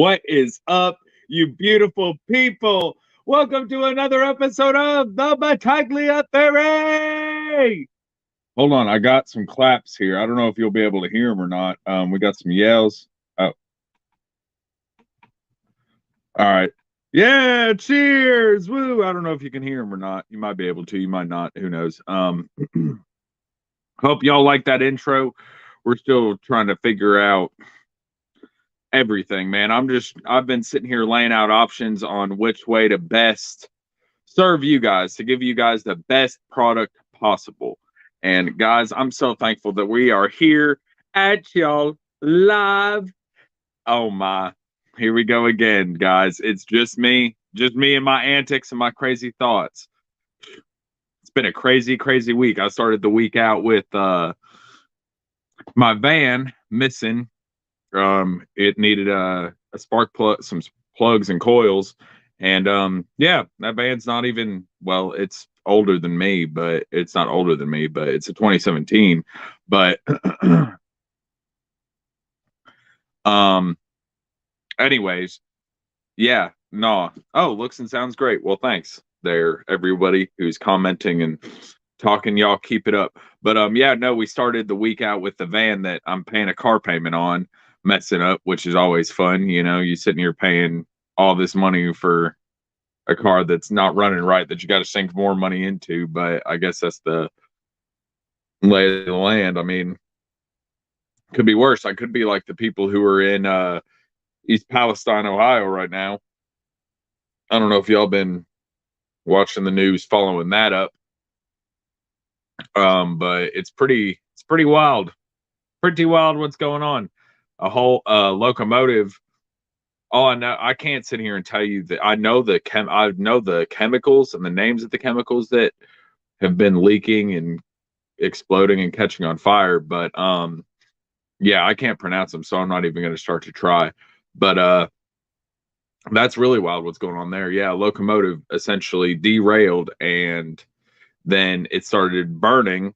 What is up, you beautiful people? Welcome to another episode of the Battaglia Theory. Hold on, I got some claps here. I don't know if you'll be able to hear them or not. We got some yells. Oh, all right. Yeah, cheers. Woo. I don't know if you can hear them or not. You might be able to, you might not. Who knows? Hope y'all like that intro. We're still trying to figure out everything, man. I've been sitting here laying out options on which way to best serve you guys, to give you guys the best product possible. And guys, I'm so thankful that we are here at y'all live. Oh my, here we go again, guys. It's just me and my antics and my crazy thoughts. It's been a crazy, crazy week. I started the week out with my van missing. It needed a spark plug, some plugs and coils, and yeah, that van's not even, well, it's older than me, but it's not older than me, but it's a 2017. But anyways, yeah, no. Oh, looks and sounds great. Well, thanks there, everybody who's commenting and talking. Y'all keep it up. But yeah, no, we started the week out with the van that I'm paying a car payment on, messing up, which is always fun. You know, you sitting here paying all this money for a car that's not running right, that you got to sink more money into. But I guess that's the lay of the land. I mean, could be worse. I could be like the people who are in East Palestine, Ohio right now. I don't know if y'all been watching the news, following that up. But it's pretty wild. Pretty wild what's going on. A whole locomotive. Oh, I know. I can't sit here and tell you that I know the chemicals and the names of the chemicals that have been leaking and exploding and catching on fire, but yeah, I can't pronounce them, so I'm not even going to start to try. But that's really wild what's going on there. Yeah, locomotive essentially derailed, and then it started burning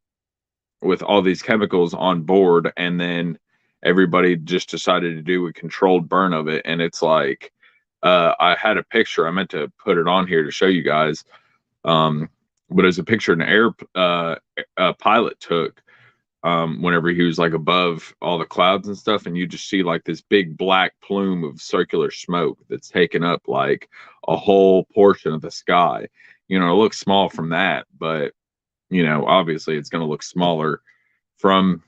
with all these chemicals on board, and then everybody just decided to do a controlled burn of it. And it's like, I had a picture, I meant to put it on here to show you guys, but it was a picture an air pilot took whenever he was like above all the clouds and stuff, and you just see like this big black plume of circular smoke that's taken up like a whole portion of the sky. You know, it looks small from that, but you know, obviously it's going to look smaller from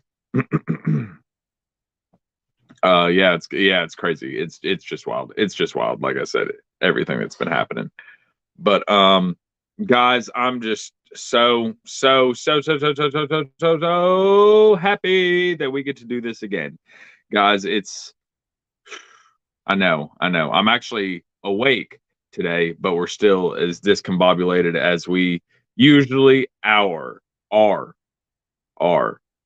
it's crazy. It's just wild. It's just wild. Like I said, everything that's been happening. But guys, I'm just so happy that we get to do this again. Guys, I know. I'm actually awake today, but we're still as discombobulated as we usually are.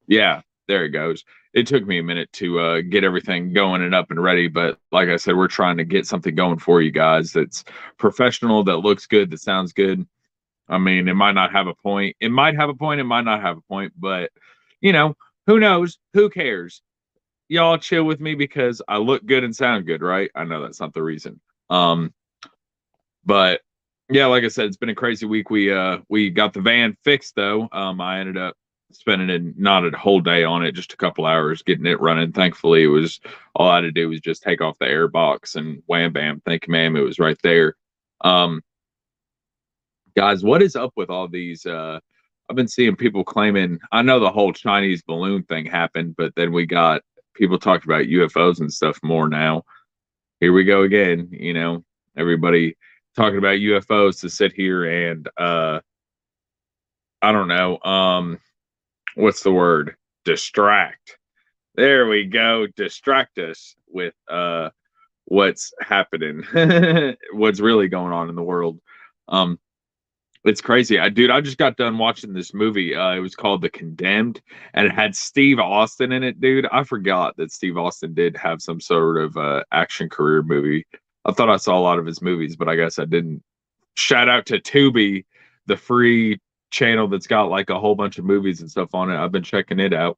Yeah, there it goes. It took me a minute to get everything going and up and ready, but like I said, we're trying to get something going for you guys that's professional, that looks good, that sounds good. I mean, it might not have a point. It might have a point. It might not have a point, but you know, who knows? Who cares? Y'all chill with me because I look good and sound good, right? I know that's not the reason. But yeah, like I said, it's been a crazy week. We got the van fixed though. I ended up spending not a whole day on it, just a couple hours getting it running. Thankfully, it was all I had to do was just take off the air box and wham bam, thank you, ma'am, it was right there. Guys, what is up with all these? I've been seeing people claiming, I know the whole Chinese balloon thing happened, but then we got people talking about UFOs and stuff more now. Here we go again, you know, everybody talking about UFOs to sit here and I don't know, what's the word? Distract. There we go. Distract us with what's happening, what's really going on in the world. It's crazy. I just got done watching this movie. It was called The Condemned, and it had Steve Austin in it, dude. I forgot that Steve Austin did have some sort of action career movie. I thought I saw a lot of his movies, but I guess I didn't. Shout out to Tubi, the free channel that's got like a whole bunch of movies and stuff on it. I've been checking it out.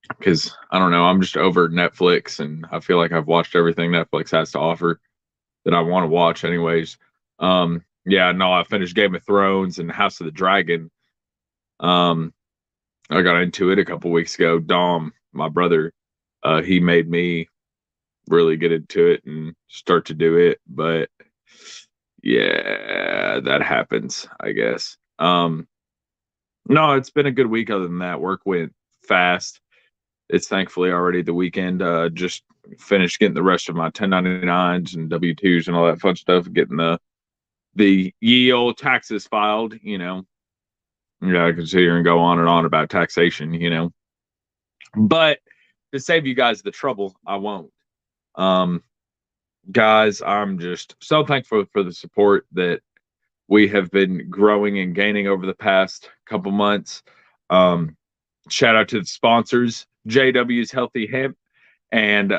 because I don't know, I'm just over Netflix, and I feel like I've watched everything Netflix has to offer that I want to watch, anyways. Yeah, no, I finished Game of Thrones and House of the Dragon. Um, I got into it a couple weeks ago. Dom, my brother, he made me really get into it and start to do it. But yeah, that happens, I guess. No, it's been a good week other than that. Work went fast. It's thankfully already the weekend. Just finished getting the rest of my 1099s and W-2s and all that fun stuff, getting the ye old taxes filed, Yeah, I can sit here and go on and on about taxation. But to save you guys the trouble, I won't. Um, Guys, I'm just so thankful for the support that we have been growing and gaining over the past couple months. Um, Shout out to the sponsors, JW's Healthy Hemp and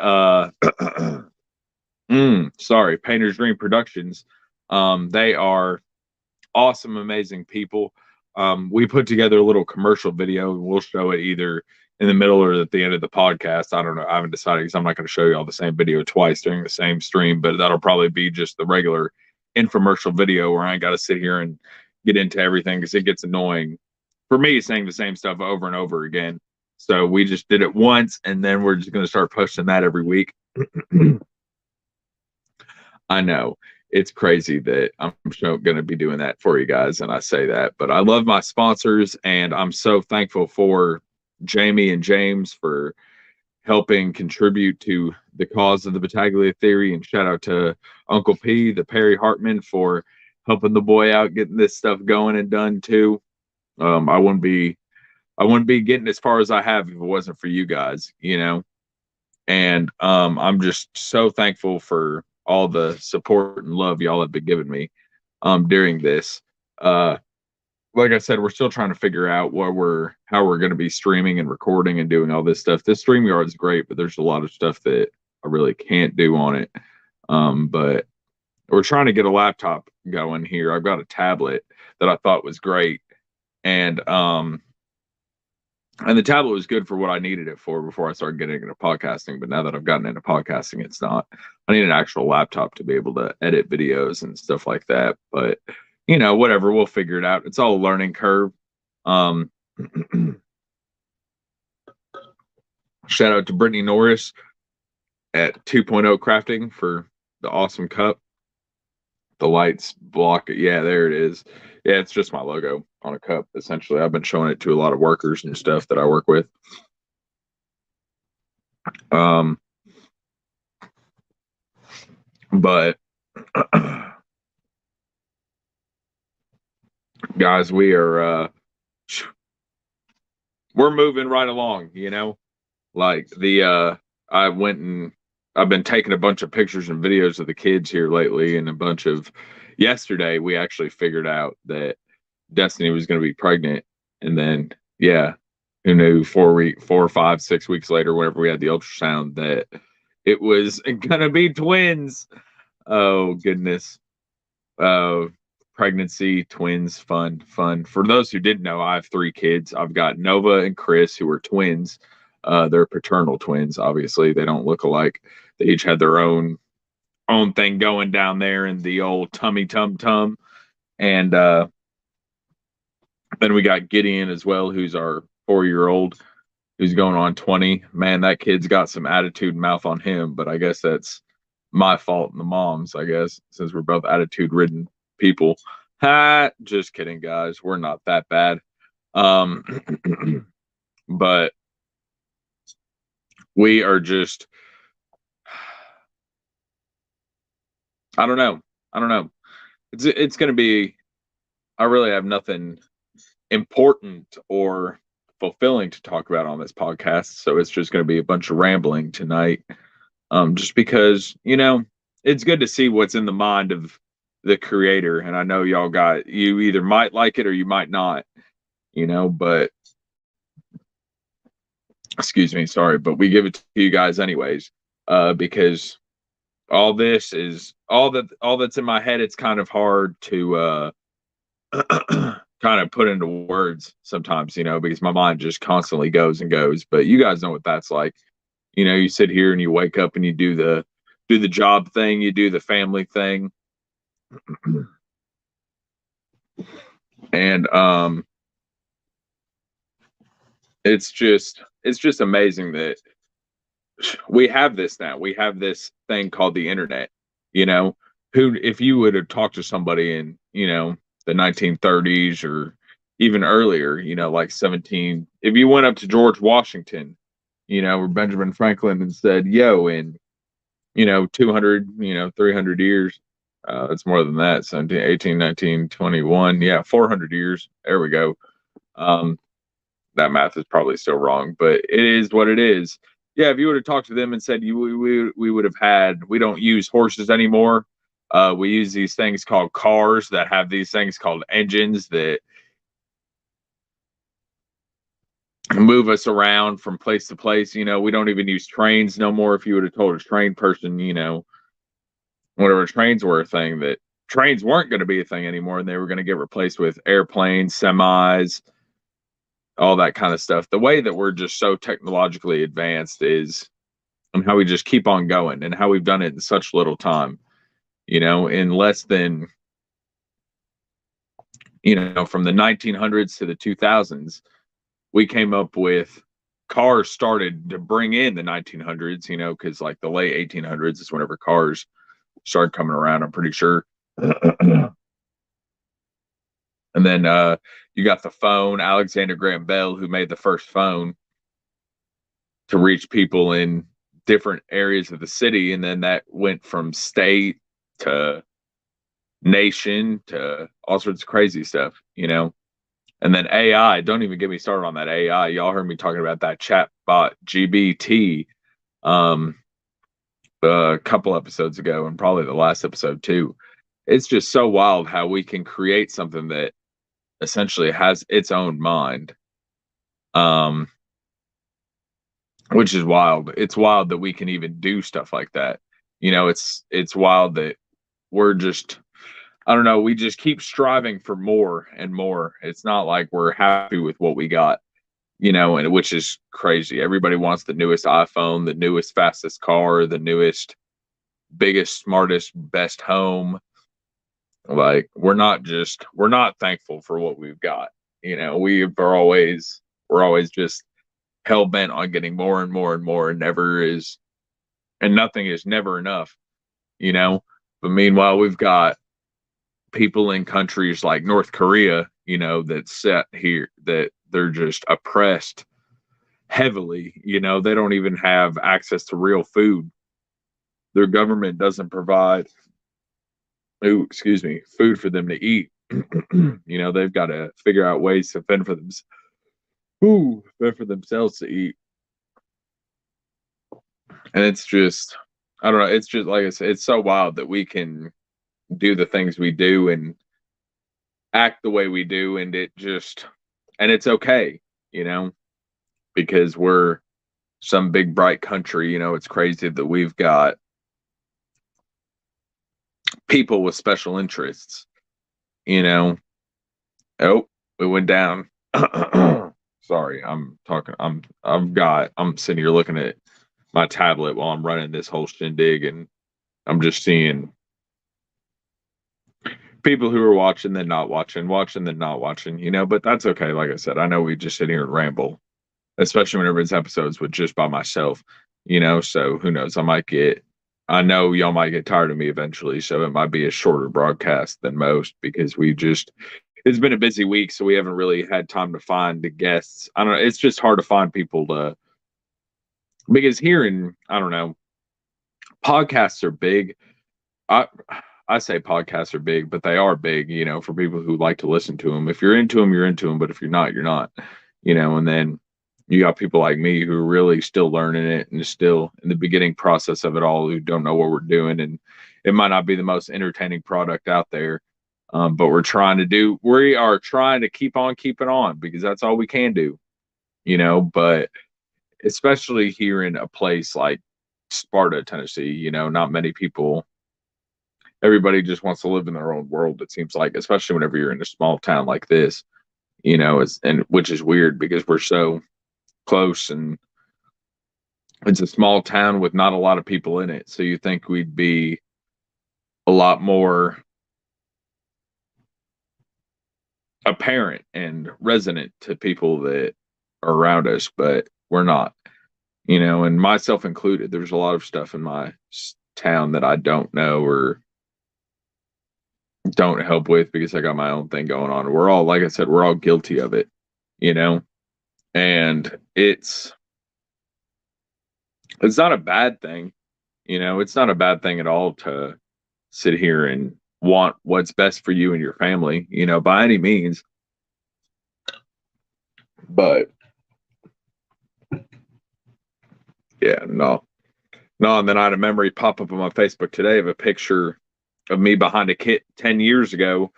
Painter's Dream Productions. They are awesome, amazing people. We put together a little commercial video, and we'll show it either in the middle or at the end of the podcast. I don't know. I haven't decided because I'm not going to show you all the same video twice during the same stream, but that'll probably be just the regular infomercial video where I ain't got to sit here and get into everything because it gets annoying for me saying the same stuff over and over again. So we just did it once, and then we're just going to start posting that every week. I know it's crazy that I'm going to be doing that for you guys, and I say that, but I love my sponsors, and I'm so thankful for Jamie and James for helping contribute to the cause of the Battaglia theory, and shout out to Uncle P, the Perry Hartman, for helping the boy out, getting this stuff going and done too. I wouldn't be getting as far as I have if it wasn't for you guys. And I'm just so thankful for all the support and love y'all have been giving me during this. Like I said, we're still trying to figure out how we're going to be streaming and recording and doing all this stuff. This StreamYard is great, but there's a lot of stuff that I really can't do on it. But we're trying to get a laptop going here. I've got a tablet that I thought was great, and the tablet was good for what I needed it for before I started getting into podcasting. But now that I've gotten into podcasting, it's not. I need an actual laptop to be able to edit videos and stuff like that. But whatever, we'll figure it out. It's all a learning curve. Um, Shout out to Brittany Norris at 2.0 Crafting for the awesome cup. The lights block it. Yeah, there it is. Yeah, it's just my logo on a cup, essentially. I've been showing it to a lot of workers and stuff that I work with. But guys, we're moving right along. Like I've been taking a bunch of pictures and videos of the kids here lately, and yesterday we actually figured out that Destiny was going to be pregnant, and then yeah, who knew 4, 5, 6 weeks later, whenever we had the ultrasound, that it was going to be twins. Oh goodness. Pregnancy, twins, fun. For those who didn't know, I have 3 kids. I've got Nova and Chris, who are twins. They're paternal twins. Obviously, they don't look alike. They each had their own thing going down there in the old tummy tum tum. And then we got Gideon as well, who's our 4-year-old, who's going on 20. Man, that kid's got some attitude and mouth on him, but I guess that's my fault and the mom's, I guess, since we're both attitude ridden people. Ha, just kidding, guys. We're not that bad. But we are just, I don't know. It's going to be, I really have nothing important or fulfilling to talk about on this podcast. So it's just going to be a bunch of rambling tonight. Just because, it's good to see what's in the mind of the creator. And I know you either might like it or you might not, but excuse me, sorry, but we give it to you guys anyways, because all this is all that's in my head. It's kind of hard to, kind of put into words sometimes, because my mind just constantly goes and goes. But you guys know what that's like. You sit here and you wake up and you do the job thing, you do the family thing. And it's just amazing that we have this now. We have this thing called the internet. You know, who if you would have talked to somebody in, the 1930s or even earlier, like 17, if you went up to George Washington, or Benjamin Franklin and said, "Yo, in 200, 300 years, it's more than that, 17, 18, 19, 21, yeah, 400 years. There we go. Um, that math is probably still wrong, but it is what it is. Yeah, if you would have talked to them and said we would have had, we don't use horses anymore. We use these things called cars that have these things called engines that move us around from place to place. We don't even use trains no more. If you would have told a trained person, whenever trains were a thing, that trains weren't going to be a thing anymore and they were going to get replaced with airplanes, semis, all that kind of stuff. The way that we're just so technologically advanced is, and how we just keep on going and how we've done it in such little time, in less than, from the 1900s to the 2000s, we came up with cars started to bring in the 1900s, because like the late 1800s is whenever cars started coming around, I'm pretty sure. And then you got the phone, Alexander Graham Bell, who made the first phone to reach people in different areas of the city. And then that went from state to nation to all sorts of crazy stuff, And then AI, don't even get me started on that AI. Y'all heard me talking about that chat bot GBT a couple episodes ago, and probably the last episode too. It's just so wild how we can create something that essentially has its own mind. Which is wild. It's wild that we can even do stuff like that. It's wild that we're just, I don't know, we just keep striving for more and more. It's not like we're happy with what we got, and which is crazy. Everybody wants the newest iPhone, the newest fastest car, the newest, biggest, smartest, best home. Like we're not thankful for what we've got. We're always just hell bent on getting more and more and more, and nothing is never enough, you know. But meanwhile, we've got people in countries like North Korea, that sit here that they're just oppressed heavily. They don't even have access to real food. Their government doesn't provide, food for them to eat. They've got to figure out ways to fend for themselves to eat. And it's just, I don't know, it's just like I said, it's so wild that we can do the things we do and act the way we do, and it's okay, because we're some big bright country. It's crazy that we've got people with special interests, oh, we went down. Sorry, I'm talking, I'm sitting here looking at my tablet while I'm running this whole shindig, and I'm just seeing people who are watching then not watching, watching then not watching, but that's okay. Like I said, I know we just sit here and ramble, especially whenever it's episodes with just by myself, so who knows? I know y'all might get tired of me eventually, so it might be a shorter broadcast than most, because it's been a busy week, so we haven't really had time to find the guests. I don't know. It's just hard to find people because here in, I don't know, podcasts are big. I say podcasts are big, but they are big, for people who like to listen to them. If you're into them, you're into them. But if you're not, you're not, and then you got people like me who are really still learning it and still in the beginning process of it all, who don't know what we're doing. And it might not be the most entertaining product out there. But we are trying to keep on keeping on, because that's all we can do, but especially here in a place like Sparta, Tennessee, not many people Everybody just wants to live in their own world, it seems like, especially whenever you're in a small town like this, and which is weird because we're so close, and it's a small town with not a lot of people in it. So you think we'd be a lot more apparent and resonant to people that are around us, but we're not, and myself included. There's a lot of stuff in my town that I don't know or don't help with because I got my own thing going on. We're all, like I said, we're all guilty of it, you know, and it's not a bad thing, it's not a bad thing at all to sit here and want what's best for you and your family, by any means. But yeah, no. No, and then I had a memory pop up on my Facebook today of a picture of me behind a kit 10 years ago.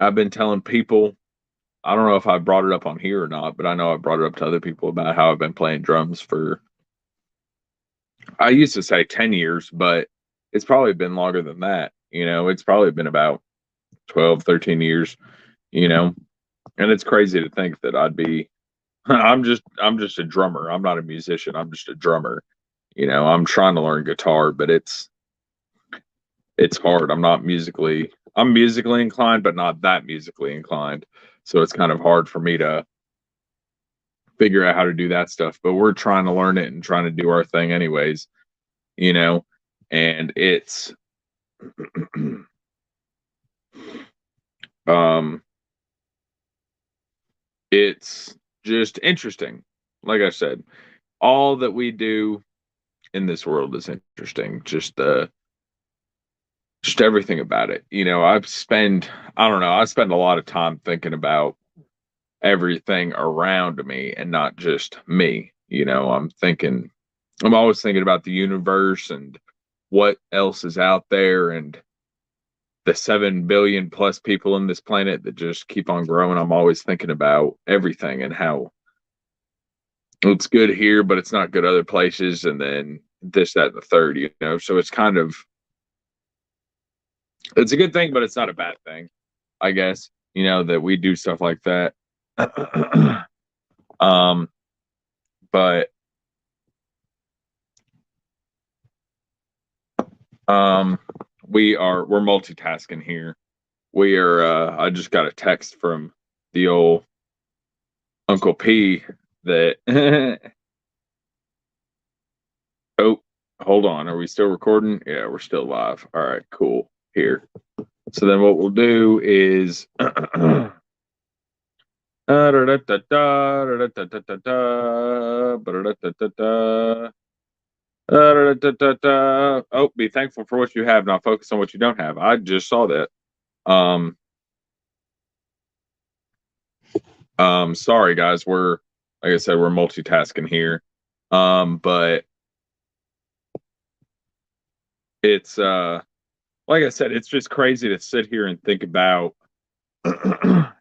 I've been telling people, I don't know if I brought it up on here or not, but I know I brought it up to other people about how I've been playing drums for, I used to say 10 years, but it's probably been longer than that. It's probably been about 12, 13 years, you know, and it's crazy to think that I'm just a drummer. I'm not a musician. I'm just a drummer. I'm trying to learn guitar, but it's hard. I'm musically inclined, but not that musically inclined. So it's kind of hard for me to figure out how to do that stuff. But we're trying to learn it and trying to do our thing anyways, you know, and um it's just interesting. Like I said, all that we do in this world is interesting. Just everything about it. I don't know, I spend a lot of time thinking about everything around me and not just me. I'm always thinking about the universe and what else is out there and the 7 billion plus people in this planet that just keep on growing. I'm always thinking about everything and how it's good here, but it's not good other places. And then this, that, and the third, so it's a good thing, but it's not a bad thing, I guess, that we do stuff like that. um, but um, we're multitasking here. I just got a text from the old Uncle P that oh, hold on, are we still recording? Yeah, we're still live. All right, cool. Here. So then what we'll do is oh, be thankful for what you have, not focus on what you don't have. I just saw that. Sorry guys, like I said, we're multitasking here. But it's like I said, it's just crazy to sit here and think about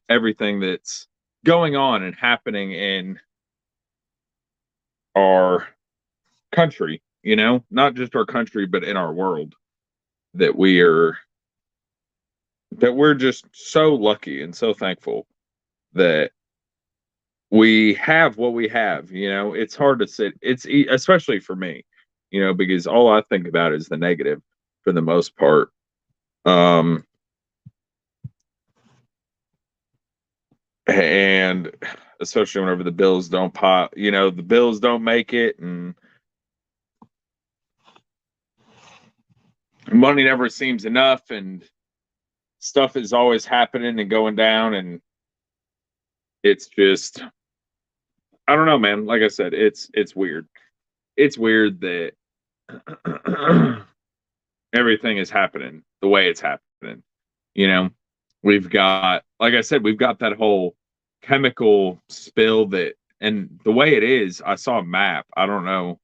everything that's going on and happening in our country, not just our country, but in our world, that we're just so lucky and so thankful that we have what we have. It's hard to sit, especially for me, because all I think about is the negative for the most part. And especially whenever the bills don't pop, the bills don't make it, and money never seems enough, and stuff is always happening and going down, and it's just, I don't know, man. Like I said, it's weird. It's weird that everything is happening the way it's happening. You know, we've got, like I said, we've got that whole chemical spill and the way it is, I saw a map. I don't know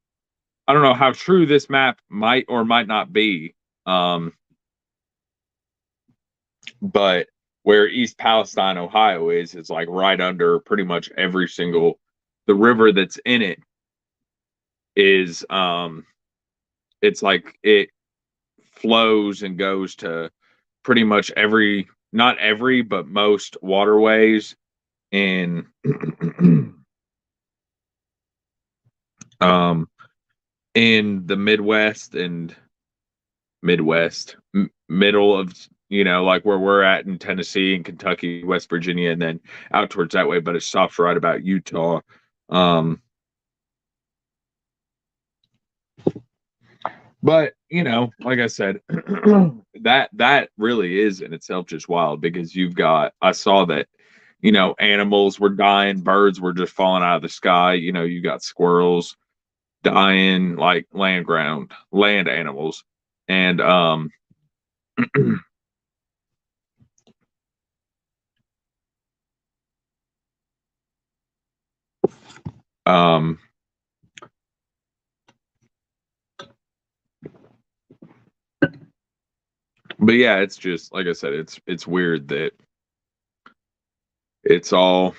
how true this map might or might not be. But where East Palestine, Ohio is like right under pretty much the river that's in it is, it's like it flows and goes to pretty much not every, but most waterways in um in the middle of, like where we're at in Tennessee and Kentucky, West Virginia, and then out towards that way, but it stops right about Utah. But like I said, that really is in itself just wild, because I saw that, animals were dying, birds were just falling out of the sky. You got squirrels dying, like land animals. And but yeah, it's just like I said, it's weird that it's all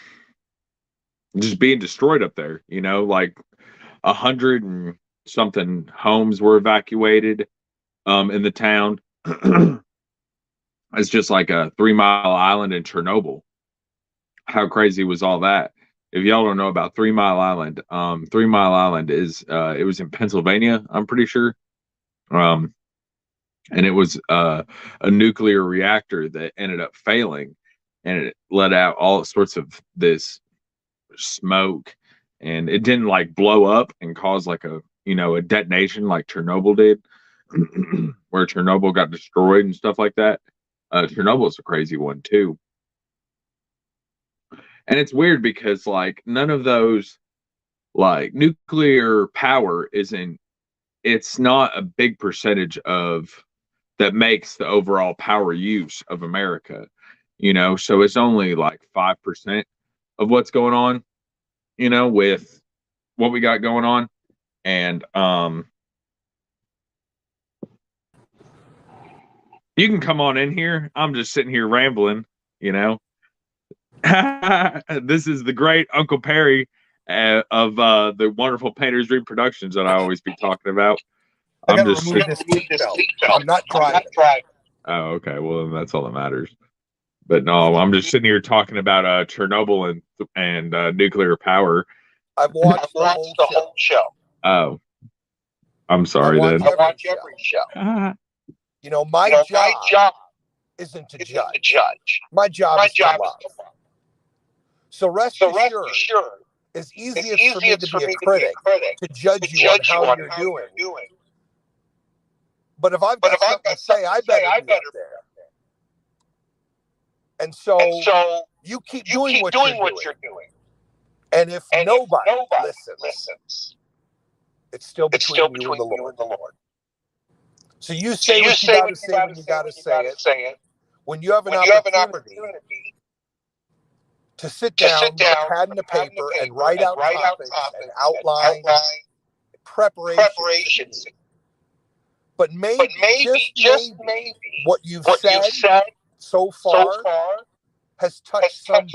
just being destroyed up there. Like 100 and something homes were evacuated in the town. It's just like a 3 Mile Island in Chernobyl. How crazy was all that? If y'all don't know about 3 Mile Island, 3 Mile Island is it was in Pennsylvania, I'm pretty sure. And it was a nuclear reactor that ended up failing, and it let out all sorts of this smoke, and it didn't like blow up and cause like a detonation like Chernobyl did, where Chernobyl got destroyed and stuff like that. Chernobyl is a crazy one too. And it's weird because like none of those, like nuclear power it's not a big percentage of that makes the overall power use of America, so it's only like 5% of what's going on, with what we got going on. And you can come on in here. I'm just sitting here rambling, This is the great Uncle Perry of the Wonderful Painter's Dream Productions that I always be talking about. I'm just remove this seatbelt. I'm not driving. Oh, okay. Well, then that's all that matters. But no, I'm just sitting here talking about Chernobyl and nuclear power. I've watched the whole show. Oh, I'm sorry then. I watch every show. My job isn't to judge. My job is to love. So rest assured, it's easiest for me to be a critic, to judge you on how you're doing. But if I've got something to say, I better be up there. And so you keep doing what you're doing. And if nobody listens, it's still between you and the Lord. So you say what you got to say when you got to say it. When you have an opportunity to sit down with a pad and a paper and write out topics and outline preparations. But maybe, just maybe, what you've said so far has touched somebody.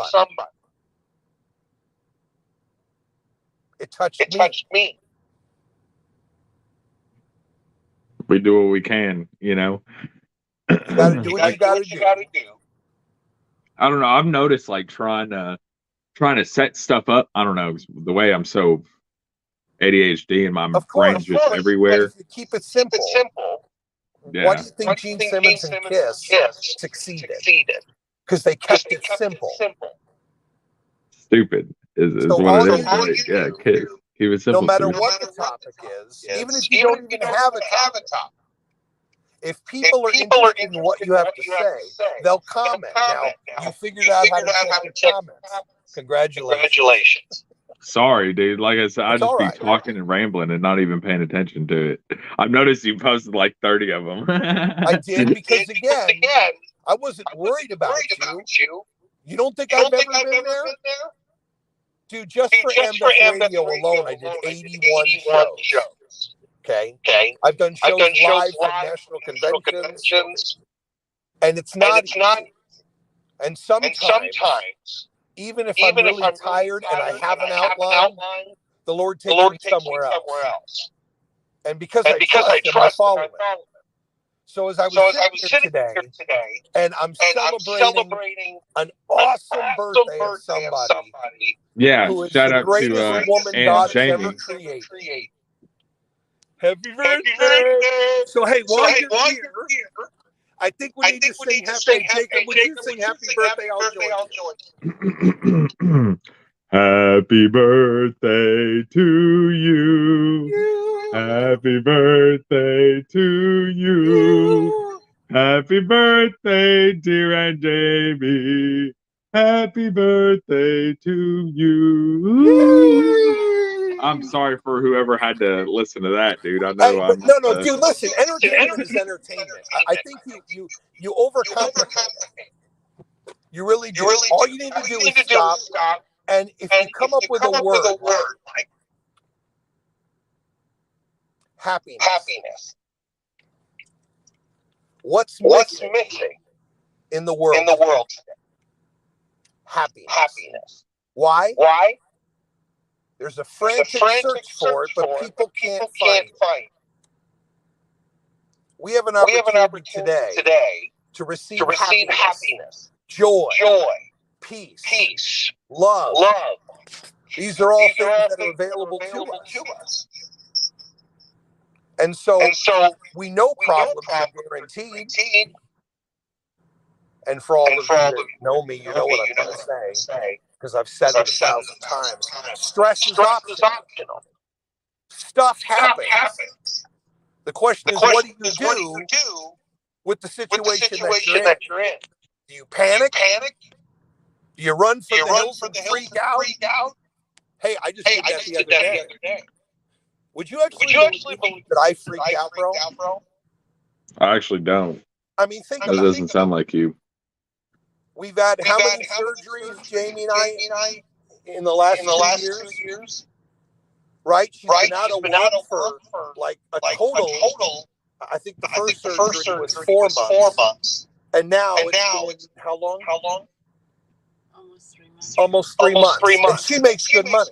It touched me. We do what we can, You got to do what you got to do. I don't know. I've noticed like trying to set stuff up. I don't know, the way I'm so ADHD and my brain's just everywhere. If you keep it simple. Yeah. Why do you think Gene Simmons and Kiss succeeded? Because they kept it simple. Stupid is what it is. Like, yeah, Kiss. He was simple. No matter what the topic is, even if you don't even have a topic, if people are interested in what you have to say, they'll comment. Now, you figured out how to check your comments. Congratulations. Sorry, dude. Like I said, I just be talking and rambling and not even paying attention to it. I've noticed you posted like 30 of them. I did because, again, I wasn't worried about you. You don't think I've ever been there? Dude, just for MF Radio alone, I did 81 shows. Okay? I've done shows live at national conventions. And it's not easy. And sometimes, even if I'm really tired and I have an outline, the Lord takes me somewhere else. And because I trust him, I follow him. So as I was sitting here today, and I'm celebrating an awesome birthday of somebody Yeah, who is shout the out greatest to woman Aunt God has Jamie. ever created. Happy birthday! So hey, while you're here, I think we need to sing happy. Jacob, would you sing happy birthday? I'll join you. Happy birthday to you. Happy birthday to you. Happy birthday, dear Aunt Jamie. Happy birthday to you. I'm sorry for whoever had to listen to that, dude. I know I'm no, dude. Listen, entertainment is entertainment. I think you overcomplicate it. You really do. All you need to do is stop. And if you come up with a word like happiness, what's missing in the world today? Happiness. Why? There's a frantic search for it, but people can't find it. We have an opportunity today to receive happiness, joy, peace, love. These are all things that are available to us. And so we know problems are guaranteed. And for all of you that know me, you know what I'm going to say, because I've said it 1,000 times. Stress is optional. Stuff happens. The question is, what do you do with the situation that you're in? Do you panic? Do you run for the hills and freak out? Hey, I just did that the other day. Would you actually believe that I freaked out, bro? I actually don't. I mean, think That about it. doesn't sound like you. We've had how many surgeries, Jamie and I, in the last 2 years? Right? She's been out of work for like a total. I think the first surgery was 4 months. And now it's been how long? Almost 3 months. And she makes good money.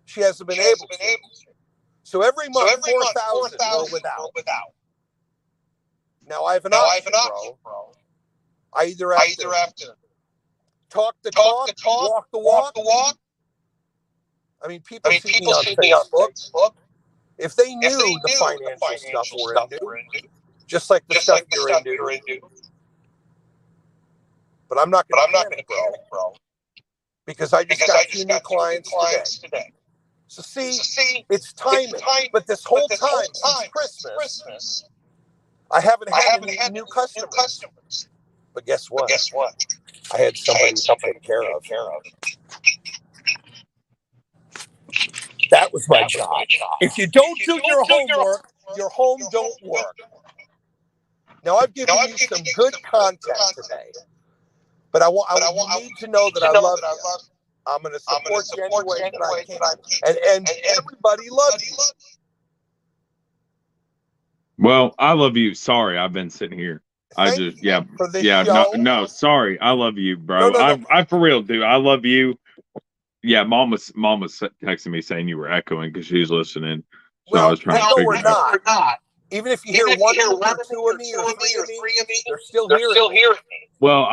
She hasn't been able to. So every month, 4,000 we're without. Now I have an option, bro. I either have to talk the talk, walk the walk. I mean, people see me on Facebook. If they knew the financial stuff we're into, just like the stuff you're into. But I'm not going to panic, bro. Because I just got 2 new clients today. So see, it's timing. But this whole time since Christmas, I haven't had any new customers. But guess what? I had somebody to take care of. That was my job. If you don't do your homework, your home don't work. Now I've given you some good content today, but I need to know that I love you. I'm going to support you any way that I can, and everybody loves you. Well, I love you. Sorry, I've been sitting here. No, sorry. I love you, bro. No. I for real do. I love you. Yeah, mom was texting me saying you were echoing because she was listening. So I was trying to figure it out. We're not. Even if you hear one or two of me or three of me, they're still hearing me. Well,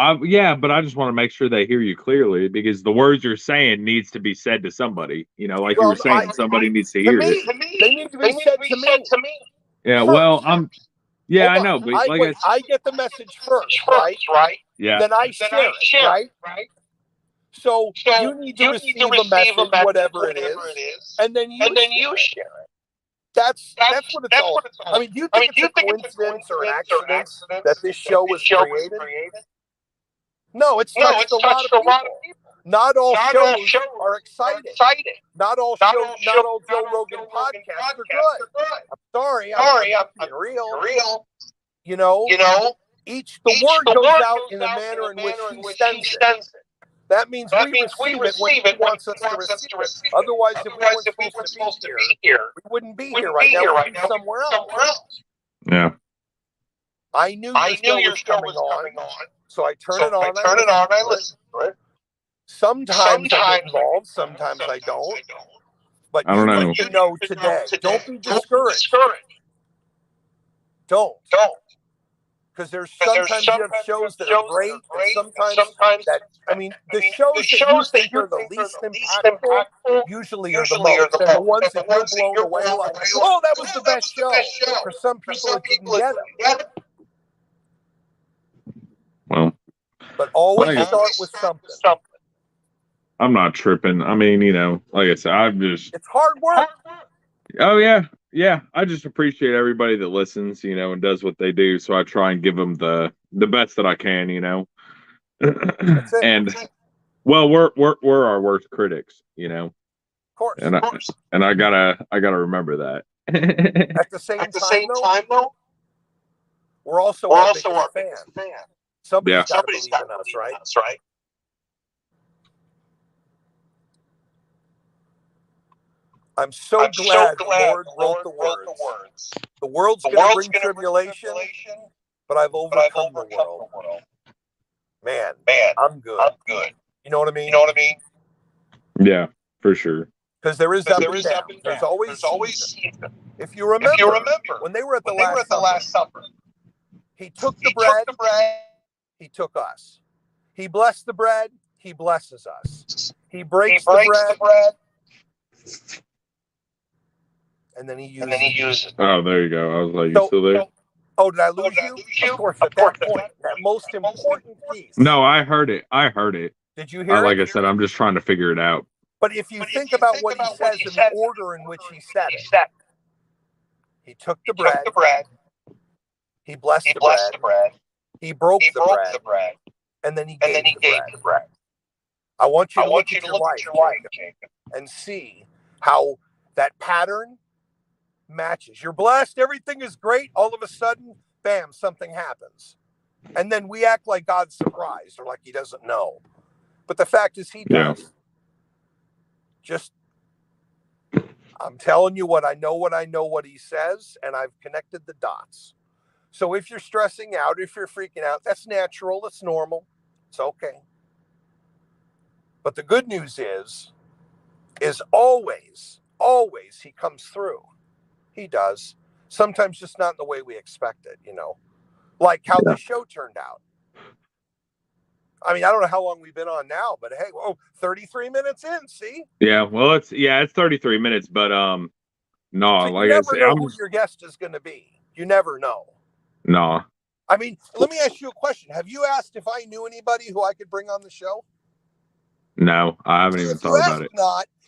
but I just want to make sure they hear you clearly because the words you're saying needs to be said to somebody. You know, like you were saying, somebody needs to hear it. They need to be said to me. Yeah, well, I know, but I get the message first, right? Yeah. Then I share it, right? So you need to receive a message, whatever it is, and then you share it. That's what it's all about. I mean, do you think it's a coincidence or an accident that this show was created? No, it's touched a lot of people. Not all shows are exciting. Not all Joe Rogan podcasts are good. I'm sorry, I'm real. You know, the word goes out in a manner in which he sends it. That means we receive it when he wants us to receive it. Otherwise, if we weren't supposed to be here, we wouldn't be here right now. We'd be somewhere else. Yeah. I knew your show was coming on, so I turn it on. I listen to it. Sometimes I get involved, sometimes I don't. But you need to know today. Don't be discouraged. Don't. Because there's sometimes you have shows that are great, and sometimes that, I mean, the shows that you think are the least impactful usually are the most. And the ones that you're blown away, like, oh, that was the best show. For some people, it didn't get them. Well, but always start with something. I'm not tripping. I mean, you know, like I said, it's hard work. Oh yeah. I just appreciate everybody that listens, you know, and does what they do. So I try and give them the best that I can, you know. That's it. And well, we're our worst critics, you know. Of course. And I gotta remember that. At the same time, though, we're also our biggest fan. Somebody's got to believe in us, right? I'm so glad the Lord wrote the words. The world's going to bring tribulation, but I've overcome the world. Man, I'm good. You know what I mean? Yeah, for sure. Because there is up and down. There's always season. If you remember, when they were at the Last Supper, he took the bread, he took us. He blessed the bread, he blesses us. He breaks the bread. And then he uses it. Oh, there you go. I was like, you still there? Oh, did I lose you? Of course, at that point, that most important piece. No, I heard it. Did you hear it? Like I said, I'm just trying to figure it out. But if you think about what he says in the order in which he said it, he took the bread, he blessed the bread, he broke the bread, and then he gave the bread. I want you to look at your life, Jacob, and see how that pattern matches. You're blessed, everything is great. All of a sudden, bam, something happens. And then we act like God's surprised or like he doesn't know. But the fact is he does. Yeah. Just, I'm telling you what I know what he says, and I've connected the dots. So if you're stressing out, if you're freaking out, that's natural, that's normal, it's okay. But the good news is always he comes through. He does. Sometimes just not in the way we expect it, you know, like how the show turned out. I mean, I don't know how long we've been on now, but hey, 33 minutes in, see? Yeah, well, it's 33 minutes, but no, so like I said, who your guest is going to be. You never know. No. I mean, let me ask you a question. Have you asked if I knew anybody who I could bring on the show? No, I haven't even thought about it.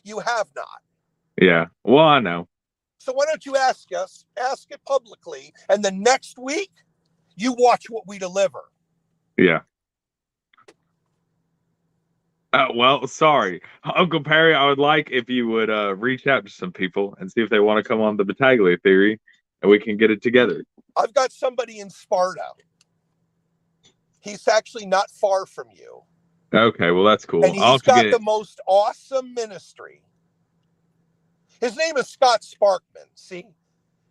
You have not. Yeah, well, I know. So why don't you ask it publicly, and the next week, you watch what we deliver. Yeah. Well, sorry, Uncle Perry. I would like if you would reach out to some people and see if they want to come on the Battaglia theory, and we can get it together. I've got somebody in Sparta. He's actually not far from you. Okay, well, that's cool. And he's got the most awesome ministry. His name is Scott Sparkman. See?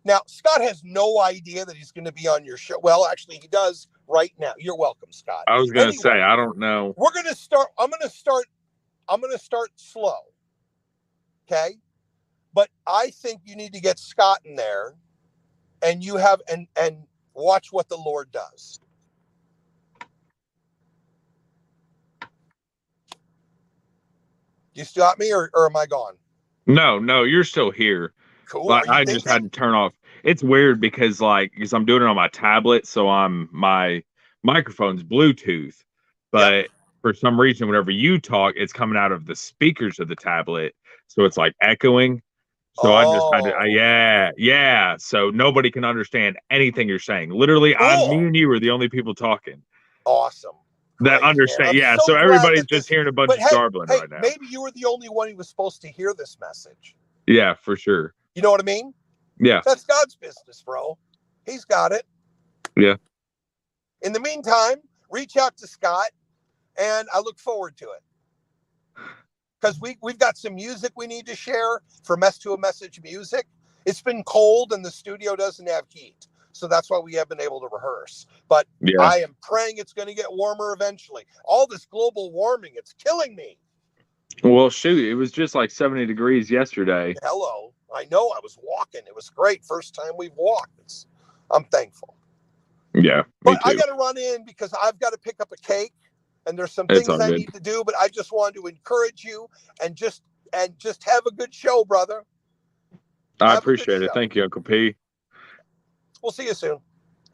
Now, Scott has no idea that he's going to be on your show. Well, actually, he does right now. You're welcome, Scott. I was going to say, I don't know. We're going to start. I'm going to start slow. Okay? But I think you need to get Scott in there and you have and watch what the Lord does. You still got me or am I gone? No, you're still here. Cool. Like, I just had to turn off. It's weird because I'm doing it on my tablet, so my microphone's Bluetooth, but for some reason, whenever you talk, it's coming out of the speakers of the tablet, so it's like echoing. So I just had to, so nobody can understand anything you're saying. Literally, me and you are the only people talking. Awesome. That understand, so everybody's just hearing a bunch of garbling right now. Maybe you were the only one who was supposed to hear this message. Yeah, for sure. You know what I mean? Yeah. That's God's business, bro. He's got it. Yeah. In the meantime, reach out to Scott, and I look forward to it. Because we've got some music we need to share for Mess to a Message music. It's been cold, and the studio doesn't have heat. So that's why we have been able to rehearse. But I am praying it's going to get warmer eventually. All this global warming, it's killing me. Well, shoot, it was just like 70 degrees yesterday. Hello. I know, I was walking. It was great. First time we've walked. I'm thankful. Yeah, me But I too. got to run in because I've got to pick up a cake, and there's some It's things all I good. need to do. But I just wanted to encourage you and just have a good show, brother. I Have a good appreciate it. show. Thank you, Uncle P. We'll see you soon.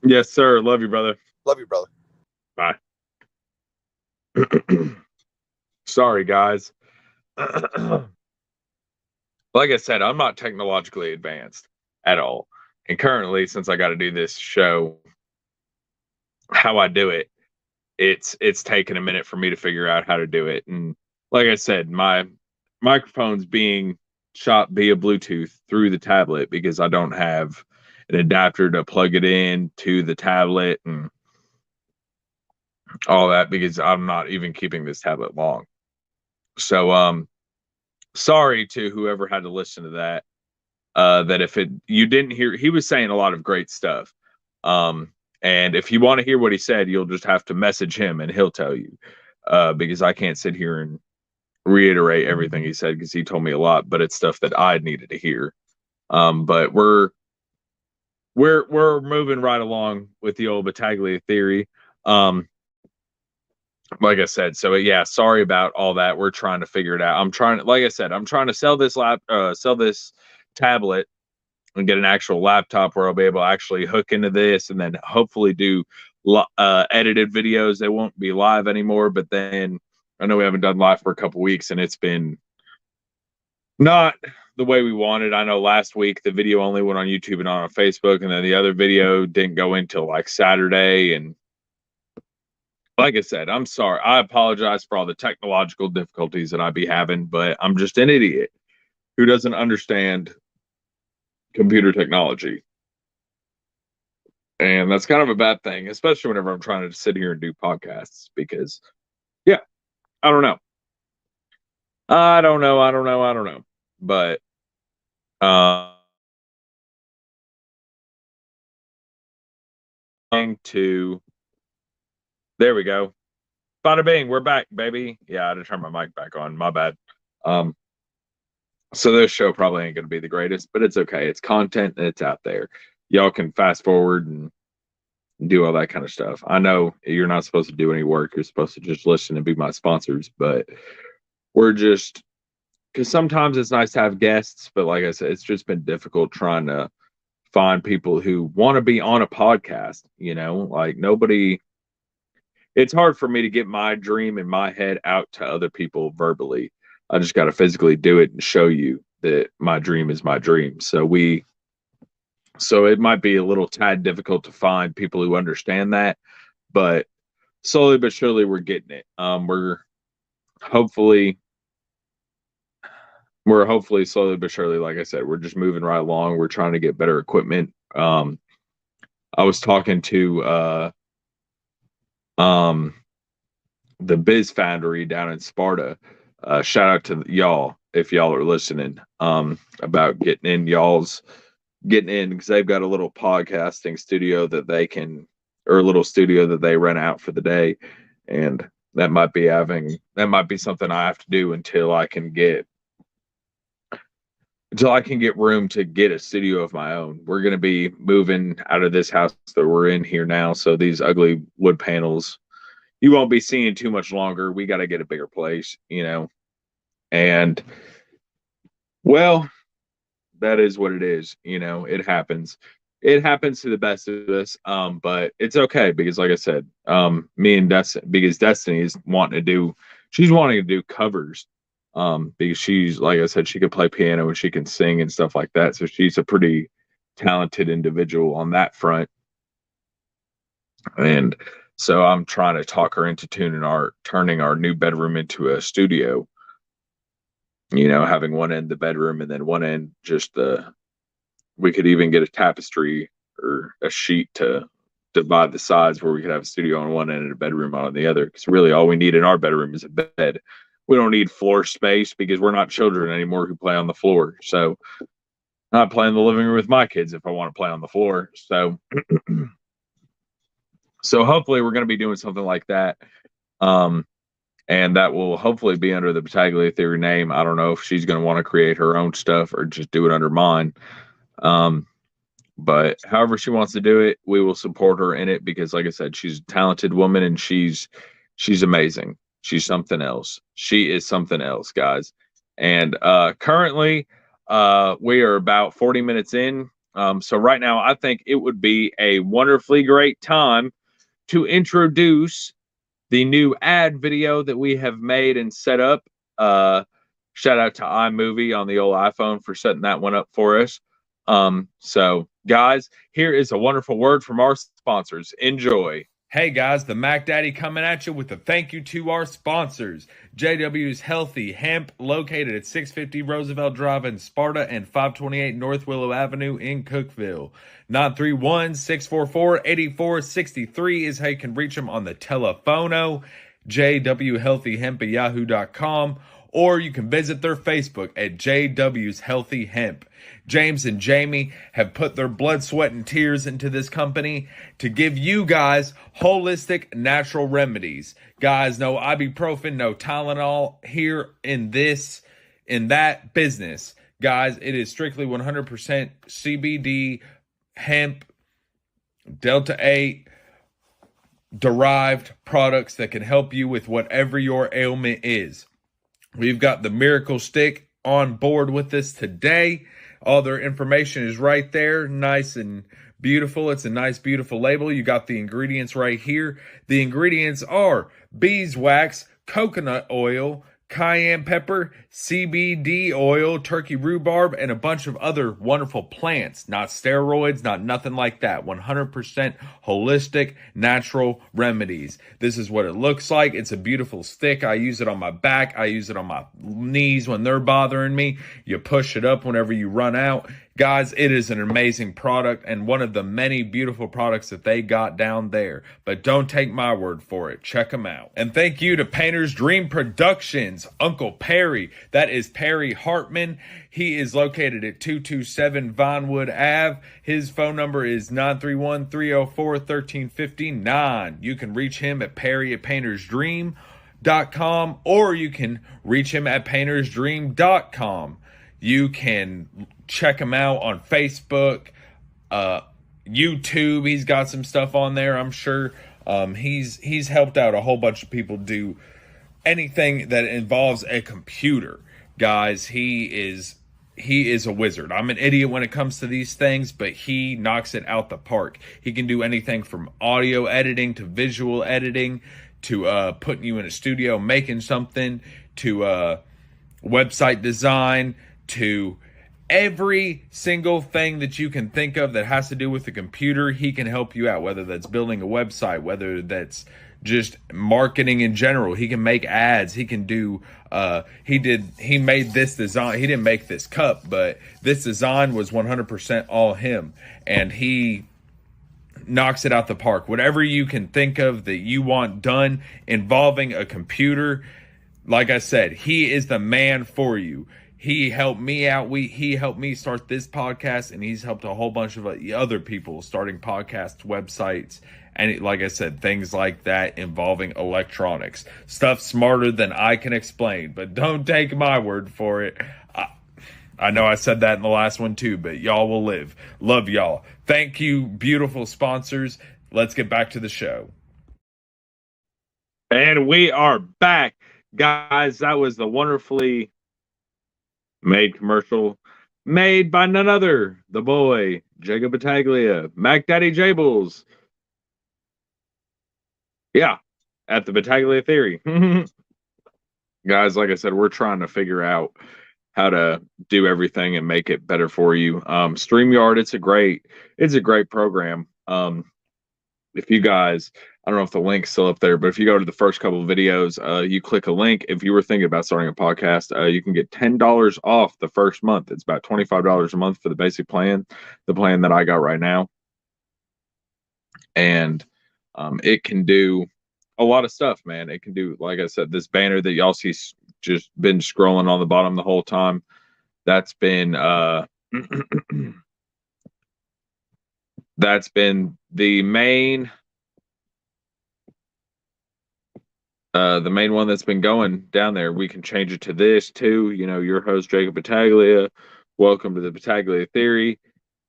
Yes, sir. Love you, brother. Love you, brother. Bye. Sorry, guys. Like I said, I'm not technologically advanced at all. And currently, since I got to do this show, how I do it, it's taken a minute for me to figure out how to do it. And like I said, my microphone's being shot via Bluetooth through the tablet because I don't have an adapter to plug it in to the tablet and all that because I'm not even keeping this tablet long. So sorry to whoever had to listen to that. That if it you didn't hear, he was saying a lot of great stuff. Um, and if you want to hear what he said, you'll just have to message him and he'll tell you. Because I can't sit here and reiterate everything he said because he told me a lot, but it's stuff that I needed to hear. But we're moving right along with the old Battaglia theory. Like I said, so yeah, sorry about all that. We're trying to figure it out. Like I said, I'm trying to sell this sell this tablet and get an actual laptop where I'll be able to actually hook into this and then hopefully do edited videos. They won't be live anymore, but then I know we haven't done live for a couple weeks and it's been not the way we wanted. I know last week the video only went on YouTube and not on Facebook, and then the other video didn't go until like Saturday. And like I said, I'm sorry. I apologize for all the technological difficulties that I be having, but I'm just an idiot who doesn't understand computer technology. And that's kind of a bad thing, especially whenever I'm trying to sit here and do podcasts because, yeah, I don't know. I don't know. I don't know. I don't know. But, to, there we go. Bada bing, we're back, baby. Yeah, I had to turn my mic back on. My bad. Um, so this show probably ain't going to be the greatest, but it's okay. It's content and it's out there. Y'all can fast forward and do all that kind of stuff. I know you're not supposed to do any work. You're supposed to just listen and be my sponsors, but we're just because sometimes it's nice to have guests, but like I said, it's just been difficult trying to find people who want to be on a podcast. Like nobody. It's hard for me to get my dream in my head out to other people verbally. I just got to physically do it and show you that my dream is my dream. So it might be a little tad difficult to find people who understand that, but slowly but surely we're getting it. We're hopefully slowly but surely, like I said, we're just moving right along. We're trying to get better equipment. I was talking to the Biz Foundry down in Sparta. Shout out to y'all if y'all are listening. About getting in because they've got a little podcasting studio that they can, or a little studio that they rent out for the day, and that might be something I have to do until I can get room to get a studio of my own. We're going to be moving out of this house that we're in here now, so these ugly wood panels you won't be seeing too much longer. We got to get a bigger place, and well, that is what it is. It happens. It happens to the best of us. But it's okay because, like I said, me and Destiny, because Destiny is she's wanting to do covers. Because she's, like I said, she can play piano and she can sing and stuff like that. So she's a pretty talented individual on that front. And so I'm trying to talk her into turning our new bedroom into a studio. Having one end the bedroom and then one end just we could even get a tapestry or a sheet to divide the sides where we could have a studio on one end and a bedroom on the other. Because really all we need in our bedroom is a bed. We don't need floor space because we're not children anymore who play on the floor. So I play in the living room with my kids if I want to play on the floor. So hopefully we're going to be doing something like that. And that will hopefully be under the Battaglia Theory name. I don't know if she's going to want to create her own stuff or just do it under mine. But however she wants to do it, we will support her in it because, like I said, she's a talented woman and she's amazing. She's something else. She is something else, guys. And currently, we are about 40 minutes in. So right now, I think it would be a wonderfully great time to introduce the new ad video that we have made and set up. Uh, Shout out to iMovie on the old iPhone for setting that one up for us. So guys, here is a wonderful word from our sponsors. Enjoy. Hey guys, the Mac Daddy coming at you with a thank you to our sponsors. JW's Healthy Hemp, located at 650 Roosevelt Drive in Sparta and 528 North Willow Avenue in Cookeville. 931-644-8463 is how you can reach them on the telephono. jwhealthyhemp at yahoo.com, or you can visit their Facebook at JW's Healthy Hemp. James and Jamie have put their blood, sweat, and tears into this company to give you guys holistic natural remedies. Guys, no ibuprofen, no Tylenol here in that business. Guys, it is strictly 100% CBD, hemp, Delta 8 derived products that can help you with whatever your ailment is. We've got the Miracle Stick on board with us today. All their information is right there, nice and beautiful. It's a nice, beautiful label. You got the ingredients right here. The ingredients are beeswax, coconut oil, cayenne pepper, CBD oil, turkey rhubarb, and a bunch of other wonderful plants. Not steroids, not nothing like that. 100% holistic, natural remedies. This is what it looks like. It's a beautiful stick. I use it on my back. I use it on my knees when they're bothering me. You push it up whenever you run out. Guys, it is an amazing product and one of the many beautiful products that they got down there. But don't take my word for it. Check them out. And thank you to Painter's Dream Productions, Uncle Perry. That is Perry Hartman. He is located at 227 Vinewood Ave. His phone number is 931-304-1359. You can reach him at perry@paintersdream.com, or you can reach him at paintersdream.com. You can check him out on Facebook, YouTube. He's got some stuff on there, I'm sure. He's helped out a whole bunch of people do anything that involves a computer. Guys, he is a wizard. I'm an idiot when it comes to these things, but he knocks it out the park. He can do anything from audio editing to visual editing to putting you in a studio making something to website design to every single thing that you can think of that has to do with the computer. He can help you out, whether that's building a website, whether that's just marketing in general. He can make ads. He can do he made this design. He didn't make this cup, but this design was 100% all him, and he knocks it out the park. Whatever you can think of that you want done involving a computer, like I said, he is the man for you. He helped me out. He helped me start this podcast, and he's helped a whole bunch of other people starting podcasts, websites, and like I said, things like that involving electronics. Stuff smarter than I can explain, but don't take my word for it. I know I said that in the last one too, but y'all will live. Love y'all. Thank you, beautiful sponsors. Let's get back to the show. And we are back. Guys, that was the wonderfully made commercial made by none other, the boy, Jacob Battaglia, Mac Daddy Jables. Yeah, at the Battaglia Theory. Guys, like I said, we're trying to figure out how to do everything and make it better for you. StreamYard, it's a great program. If you guys, I don't know if the link's still up there, but if you go to the first couple of videos, you click a link. If you were thinking about starting a podcast, you can get $10 off the first month. It's about $25 a month for the basic plan, the plan that I got right now. And it can do a lot of stuff, man. It can do, like I said, this banner that y'all see just been scrolling on the bottom the whole time. That's been that's been the main one that's been going down there. We can change it to this too. You know, your host Jacob Battaglia. Welcome to the Battaglia Theory.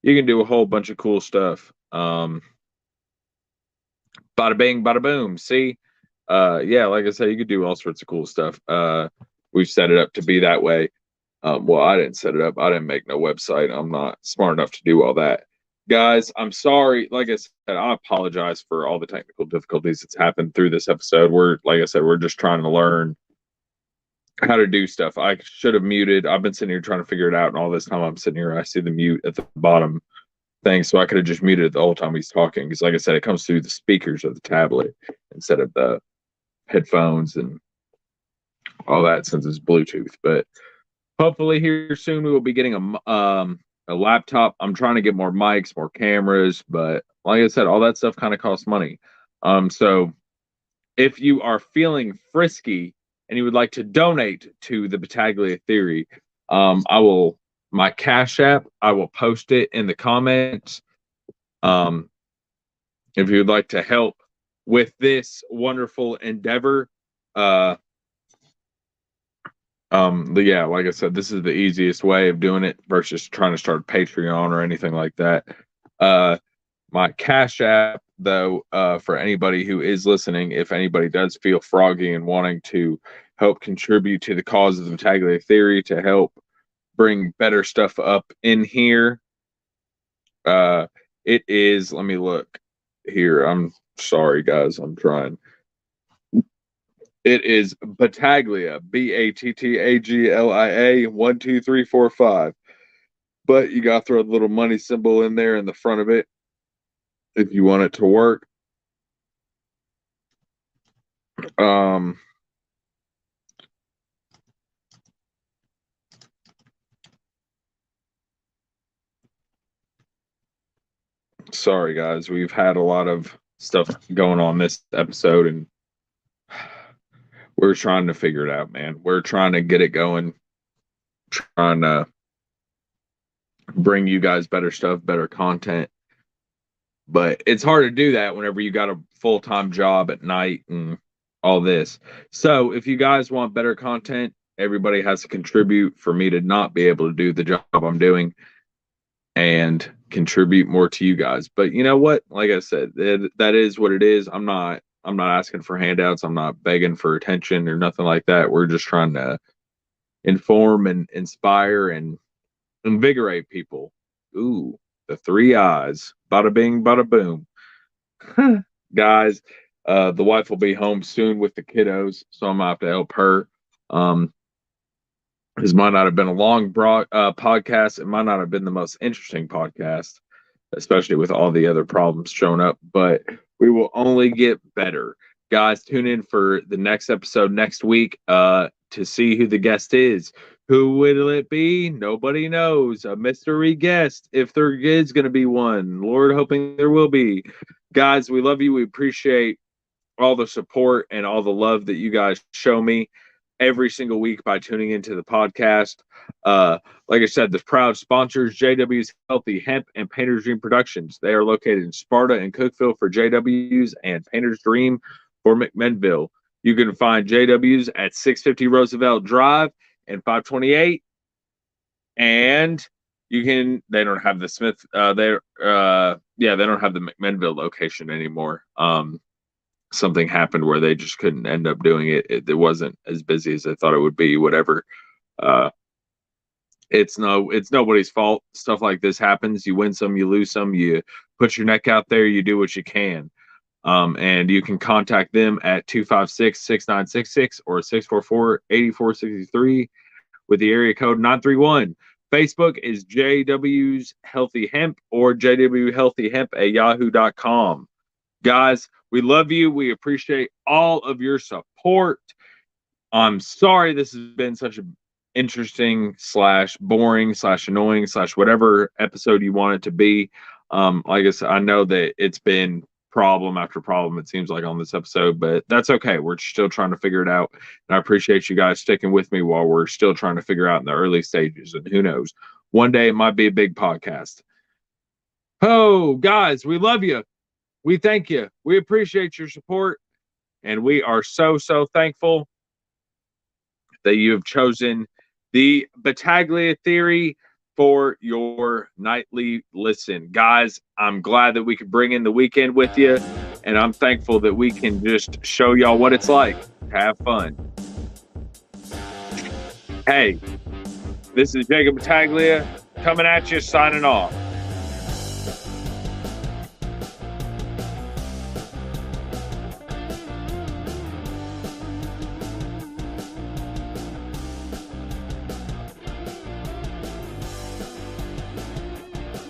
you can do a whole bunch of cool stuff. Bada bing, bada boom. See, yeah, like I said, you could do all sorts of cool stuff. We've set it up to be that way. Well, I didn't set it up. I didn't make no website. I'm not smart enough to do all that. Guys, I'm sorry. Like I said, I apologize for all the technical difficulties that's happened through this episode. Like I said, we're just trying to learn how to do stuff. I should have muted. I've been sitting here trying to figure it out, and all this time I'm sitting here, I see the mute at the bottom thing, so I could have just muted it the whole time he's talking. Because, like I said, it comes through the speakers of the tablet instead of the headphones and all that, since it's Bluetooth. But hopefully here soon we will be getting a laptop. I'm trying to get more mics, more cameras, but like I said, all that stuff kind of costs money. So if you are feeling frisky and you would like to donate to the Battaglia Theory, my Cash App, I will post it in the comments. If you'd like to help with this wonderful endeavor, yeah, like I said, this is the easiest way of doing it versus trying to start Patreon or anything like that. My Cash App, though, for anybody who is listening, if anybody does feel froggy and wanting to help contribute to the cause of the Battaglia Theory to help bring better stuff up in here, it is, let me look here. I'm sorry, guys. I'm trying. It is Battaglia, Battaglia 12345. But you got to throw the little money symbol in there in the front of it if you want it to work. Sorry, guys. We've had a lot of stuff going on this episode, and we're trying to figure it out, man. We're trying to get it going, trying to bring you guys better stuff, better content. But it's hard to do that whenever you got a full-time job at night and all this. So if you guys want better content, everybody has to contribute for me to not be able to do the job I'm doing and contribute more to you guys. But you know what? Like I said, that is what it is. I'm not asking for handouts. I'm not begging for attention or nothing like that. We're just trying to inform and inspire and invigorate people. Ooh, the three eyes. Bada bing, bada boom. Guys, the wife will be home soon with the kiddos, so I'm gonna have to help her. This might not have been a long podcast. It might not have been the most interesting podcast, especially with all the other problems showing up, but we will only get better. Guys, tune in for the next episode next week to see who the guest is. Who will it be? Nobody knows. A mystery guest, if there is going to be one. Lord, hoping there will be. Guys, we love you. We appreciate all the support and all the love that you guys show me every single week by tuning into the podcast. Like I said, the proud sponsors, JW's Healthy Hemp and Painter's Dream Productions. They are located in Sparta and Cookeville for JW's and Painter's Dream for McMinnville. You can find JW's at 650 Roosevelt Drive and 528. And they don't have the Smith, they don't have the McMinnville location anymore. Something happened where they just couldn't end up doing it. It wasn't as busy as they thought it would be, whatever. It's nobody's fault. Stuff like this happens. You win some, you lose some, you put your neck out there, you do what you can. And you can contact them at 256-6966 or 644-8463 with the area code 931. Facebook is JW's Healthy Hemp or jwhealthyhemp@yahoo.com. Guys, we love you. We appreciate all of your support. I'm sorry this has been such an interesting / boring / annoying / whatever episode you want it to be. Like I said, I know that it's been problem after problem, it seems like, on this episode, but that's okay. We're still trying to figure it out. And I appreciate you guys sticking with me while we're still trying to figure out in the early stages. And who knows, one day it might be a big podcast. Oh, guys, we love you. We thank you. We appreciate your support. And we are so, so thankful that you have chosen the Battaglia Theory for your nightly listen. Guys, I'm glad that we could bring in the weekend with you, and I'm thankful that we can just show y'all what it's like to have fun. Hey, this is Jacob Battaglia coming at you, signing off.